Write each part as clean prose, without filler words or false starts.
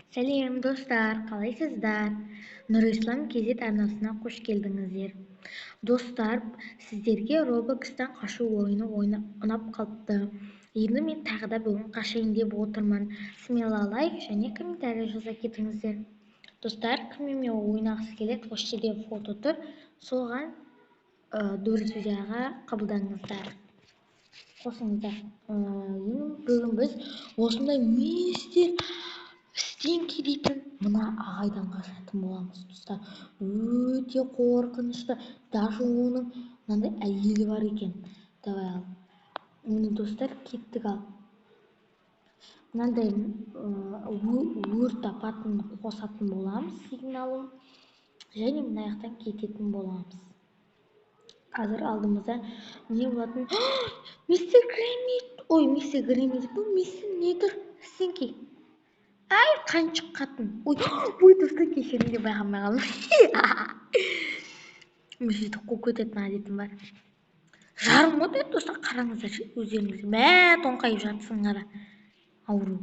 Сәлем достар, қалайсыздар? Нұрислам кезет арнасына қош келдіңіздер. Достар, сіздерге Roblox'тан қашу ойыны ұнап қалыпты. Енді мен тағы да бүгін қашайын деп отырмын. Смело лайк және комментарий жаза кетіңіздер. Достар, кіммен ойнағысы келеді, осы жерде фото тұр. Соған друзьяға қабылдаңыздар. Қосыңыздар. Бүгін біз осындай мистер стинки дейтін мына ағайдан қашатын боламыз, достар. Өте қорқынышты. Даже оның мынандай әйелі бар екен. Давай ал. Міне достар, кеттік ал. Мынандай өрт апатын қосатын боламыз, сигналын. Және мына жақтан кететін боламыз. Қазір алдымызда не болатын? Мистер Гремит! Ой, мистер Гремит бұл мистер не тұр? Стинки. Ай, қаншық қатын. Ой, достар, кешірімде байқамай қалдым. Мүшеті қол көтетін әдетім бар. Жарым отыр, достар, қараңыздар өздеріңіз. Мә, тоңқайып жатсын қара. Ауру.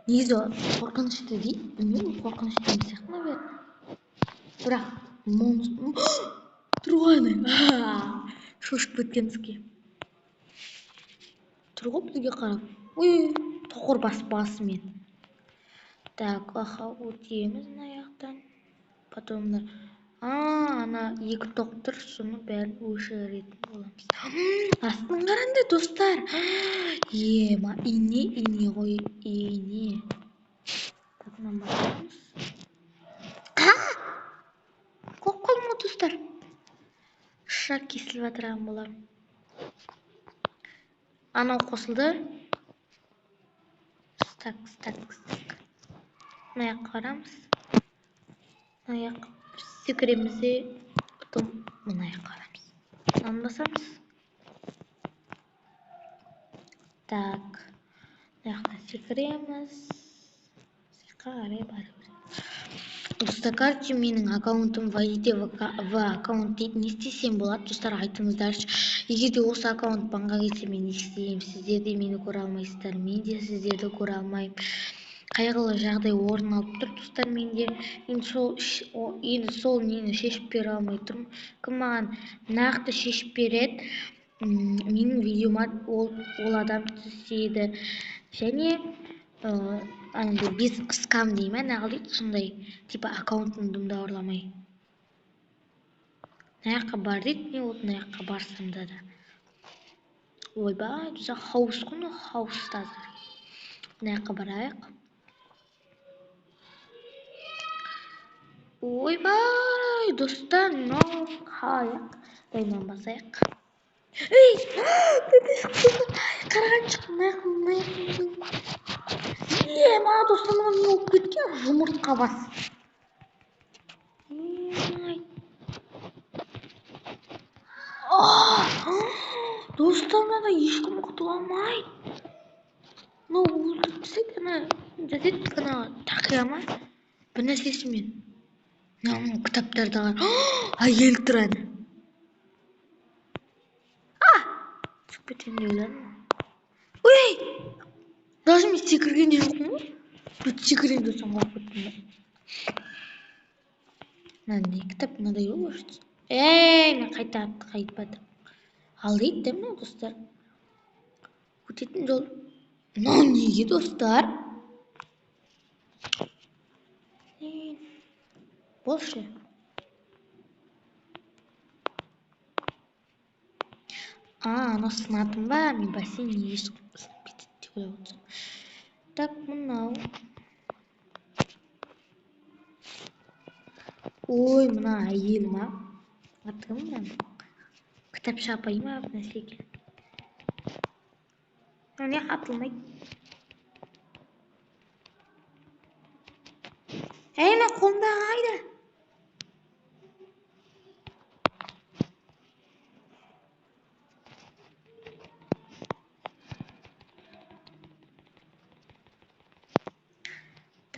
Негізі қорқынышты дейді. Білмеймін, қорқынышты емес сияқты, наверное. Бірақ тұрғаны. Шошып кеткенімізге. Тұр ғой бізге қарап. Ой, тоқыр басымен. Так, өтеміз мына жақтан. Потом ана екі тоқ тұр, соны бәрін өшіретін боламыз. Астын қараңдар, достар. Ема, ине ғой, ине. Так, мынаны басамыз. Қорқып қалдым ғой, достар. Шақ кесіліп жатырған болар. Анау қосылды. Стак. Мына жаққа қарамыз. Мына жаққа секіреміз де, потом мына жаққа қарамыз. Мынаны басамыз. Так, мына жақтан секіреміз. Саққа қарай барып. Достар, короче, менің аккаунтым войдите в аккаунт дейді. Не істесем болады, достар, айтыңыздаршы. Егер де осы аккаунт банға кетсе, мен не істеймін? Сіздер де мені көре алмайсыздар, мен де сіздерді көре алмаймын. Қайғылы жағдай орын алып тұр, достар, менде. Енді сол нені шешіп бере алмай тұрмын. Кім маған нақты шешіп береді, менің видеома ол адам түседі. Және анандай без скам дей ма, нағыл дейді, сондай типа аккаунтымды да ұрламай. Мына жаққа бар дейді, не болды, мына жаққа барсам да. Ойбай, бізде хаус қой, хауста азыр. Мына жаққа барайық. Ойбай, достар, мынау қаяқ. Дайынан басайық. Ей, қарағаншық, мына жаққа. Ема, достар, мына не болып кеткен? Жұмыртқа бас. Достар, мынада ешкім құтыла алмай. Мынау өлтіртсек, жазет тақия ма? Бір нәрсесімен. Мынау кітаптарда қар. Әйел тұрады. Шығып кетем де ойладым. Ой! Даже мен секірген де жоқпын ғой. Бүт секірем десем қалып кеттім ба. Мына не кітап, мынадай ғой, кажется. Мен қайтпадым. Ал дейді де мынау, достар. Өтетін жол. Мынау неге, достар? Болшы. Анау сынатын ба? Мен бассейн неге сынып кетеді деп ойлап отырсам. Так, мынау. Ой, мына әйел ма? Атым мынау. Кітапша апай ма, бір нәрсе екен. Не атылмайды. Мына қолымда қайда?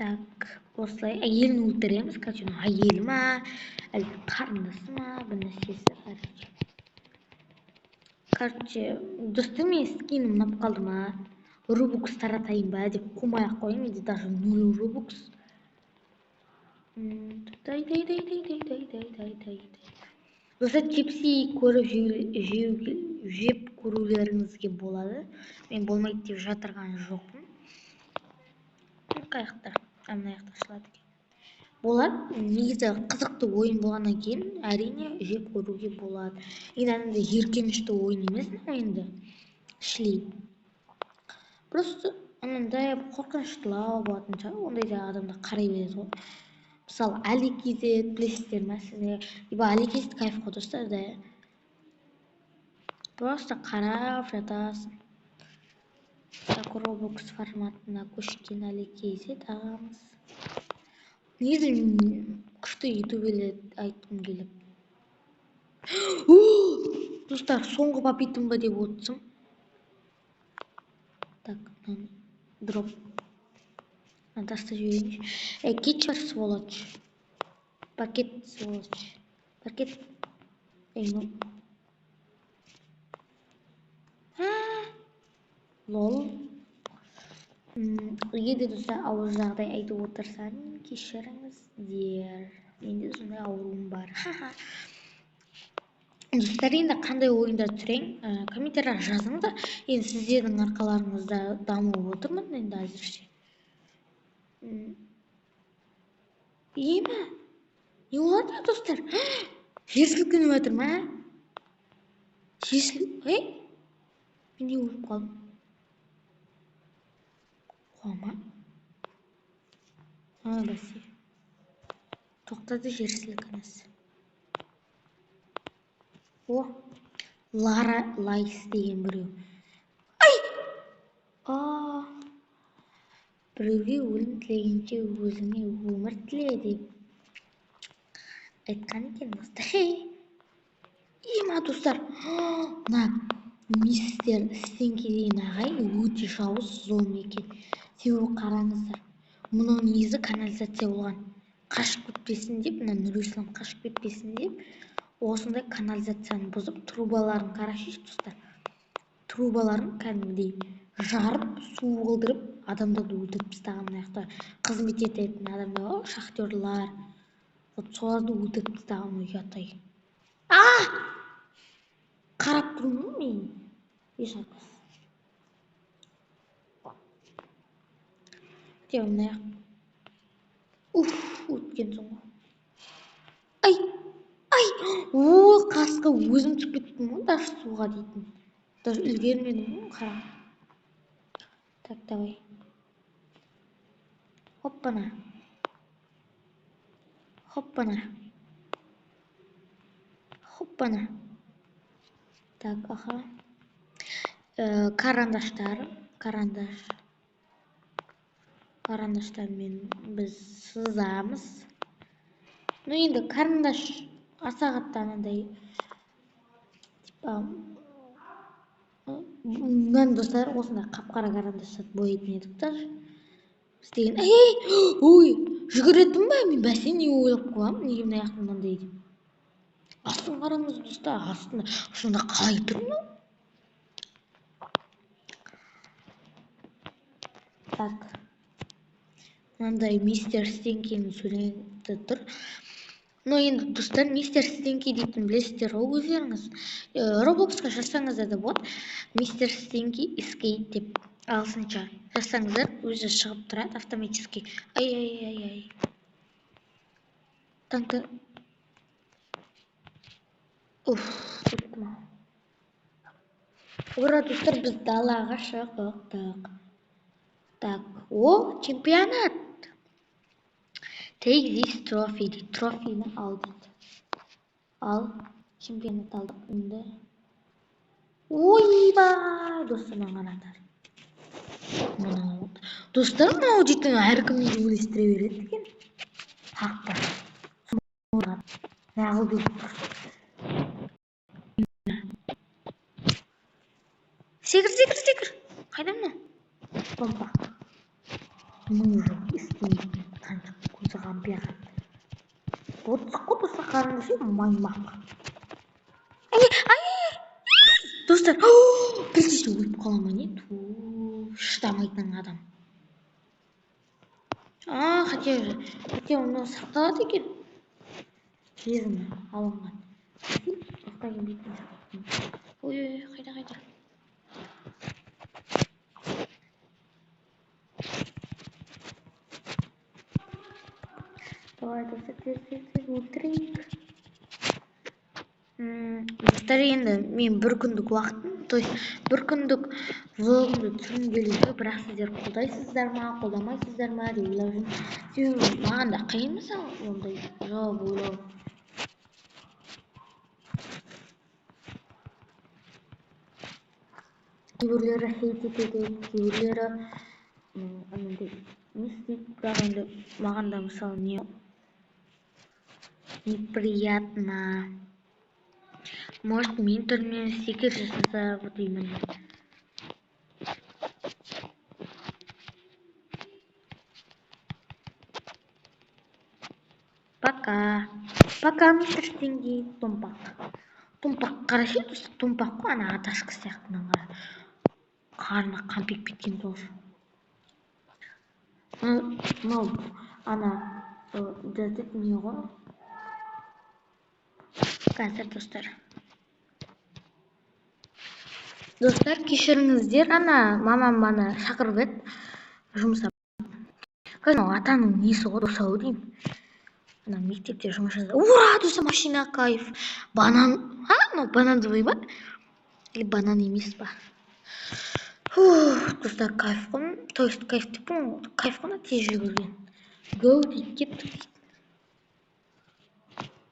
Так, осылай әйелін өлтіреміз. Короче, әйелі ма, әлде қарындасы ма, бір нәрсесі. Короче, достар, мен скинім ұнап қалды ма? Робукс таратайын ба деп қумай-ақ қояйын, менде даже 0 робукс. Достар, чипси жеп көрулеріңізге болады. Мен болмайды деп жатырған жоқпын. Қаяқта? Мына жақта ашылады екен. Болады. Негізі қызықты ойын болғаннан кейін әрине жеп көруге болады. Енді анандай жиіркенішті ойын емес, енді шлей. Просто анандай қорқыныштылау болатын шығар. Ондайда адамдар қарай береді ғой. Мысалы, Аликизет білесіздер ме сіздер? Аликизет кайф қой достар, да. Просто қарап жатасың. Так, Roblox форматына көшкен Аликизет ағамыз. Негізі күшті ютуберлер айтқым келіп. Достар, соңғы попитім ба деп отырсам. Так, дроп. Таста жіберейінші. Кетші сволочь. Пакет сволочь. Пакет. Ну. Лол. Егер де достар ауыр жағдай айтып отырсам, кешіріңіздер. Менде сондай ауруым бар. Достар, енді қандай ойындар түрен комментарияға жазыңдар. Енді сіздердің арқаларыңызда дамып отырмын енді әзірше. Ема? Не болады достар? Жер сілкініп жатыр ма? Мен не өліп қалдым? Қуама? Бәсе. Тоқтады жер сілкінісі. Лара Лайс деген біреу. Біреуге өлім тілегенше өзіңе өмір тіле деп айтқан екен достар. Ема достар, мына мистер Стенки деген ағай өте жауыз зұлым екен. Себебі қараңыздар, мұның негізі канализация болған. Қашып кетпесін деп, мына Нұрислам қашып кетпесін деп, осындай канализацияны бұзып, трубаларын қарашыш достар. Трубаларын кәдімгідей жарып, су қылдырып, адамдарды өлтіріп тастаған. Мына жақта қызмет ететін адамдар, шахтерлар, соларды өлтіріп тастаған, ұятай. Қарап тұрмын мен. Еш айтпас. Деп мына жақ. Өткен соң. Қасқа өзім түсіп кеттім ғой, даже суға дейтін. Даже үлгермедім ғой, қара. Так, давай. Хоппана. Так, аха. Карандаштармен біз сызамыз. Енді карандаш аса қатты анандай. Мен достар осындай қап-қара карандашты боятын едік даже. Біз деген, жүгіретін ба? Мен бәсе не ойлап қоямын, неге мына жақтан мынандай деп. Астын қараңыз достар, астында сонда қалай тұр мынау? Так. Мынандай мистер Стенкидің суреті тұр. Енді достар, мистер Стенки дейтін білесіздер ғой өздеріңіз. Роблоксқа жазсаңыздар да болады. Мистер Стенки Escape деп ағылшынша жазсаңыздар, өзі шығып тұрады автоматически. Ай. Танты. Кеттім ау. Ура, достар, біз далаға шықтық. Так, чемпионат. Take this trophy. Трофейні ал дейді. Ал, чемпионат алдық енді. Ойбай, достармен қараңдар. Достар, мынау дейтін әркімді үйлестіре береді екен. Хақта. Нағыл деп тұр. Секір. Қайда мынау? Помпа. Мұның жоқ, істейді. Танчық көзі қампияған. Отсық қой достар, қараңдаршы, маймақ. Достар, білсіз өліп қалама не? Шыда сақтайтын адам. Хотя оны сақталады екен. Жезімі алынған. Ақтайын бетін сақтайтын. Ой, қайда. Давай, тез өлтірейік. Достар, енді мен бір күндік уақытым, то есть бір күндік влогымды түсіргім келеді, бірақ сіздер қолдайсыздар ма, қолдамайсыздар ма деп ойлап жүрмін. Себебі маған да қиын мысалы ондай жауап ойлау. Кейбіреулері хейт етеді, кейбіреулері анандай не істейді, бірақ енді маған да мысалы неприятно. Может, мен түрімнен стикер жасаса, вот именно. Пока, мистер Стинги, Томпақ. Томпақ, қарашы, Томпақ қой, ана Аташка сияқтынан қара. Қарны қампиып кеткен тоже. Мынау, ана, дәдік не ғой? Қазір, достар, кешіріңіздер, ана мамам мана шақырып еді жұмысқа. Мынау атаның несі ғой, досауы деймін. Ана мектепте жұмыс жасайды. Ура, досы, машина кайф. Банан, мынау банандовый ба? Или банан емес па? Достар, кайф қой. То есть кайф деп қой, кайф қой, тез жүгірген. Гоу дейді, кеттік дейді.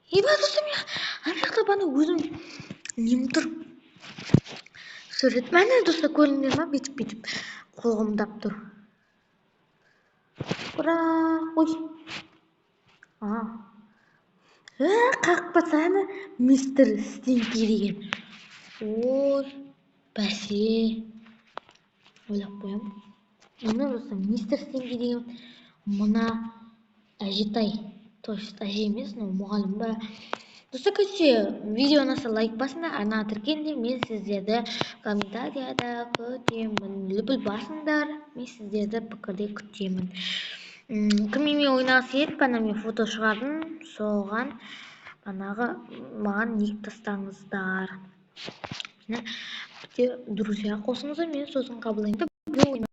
Еба, достар, мен ана жақта бана өзім нем тұр. Сурет. Мәне, достар, көріңдер ма? Бүйтіп қолымдап тұр. Ура! Ой. Қақпасаны мистер Стинки деген. Ой, бәсе. Ойлап қоям. Мына достар, мистер Стинки деген мына әжетай. То есть әже емес, мұғалім ба. Достар, көтше, видео ұнаса лайк басыңдар, ана тіркенде мен сіздерді комментарияда күтемін. Лүпіл басыңдар, мен сіздерді пікірде күтемін. Кіммен ойнағысы келіп, ана мен фото шығардым, соған анағы маған ник тастаңыздар. Друзья қосыңыздар, мен сосын қабылдаймын.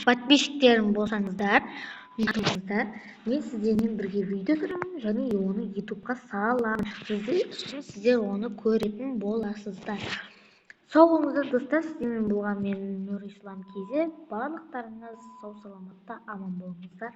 Подписчиктерім болсаңыздар, мен сіздермен бірге видео түсіремін және оны ютубқа саламын. Сіздер оны көретін боласыздар. Сау болыңыздар, достар. Сіздермен болған мен Нұрислам KZ. Барлықтарыңыз сау саламатта аман болыңыздар.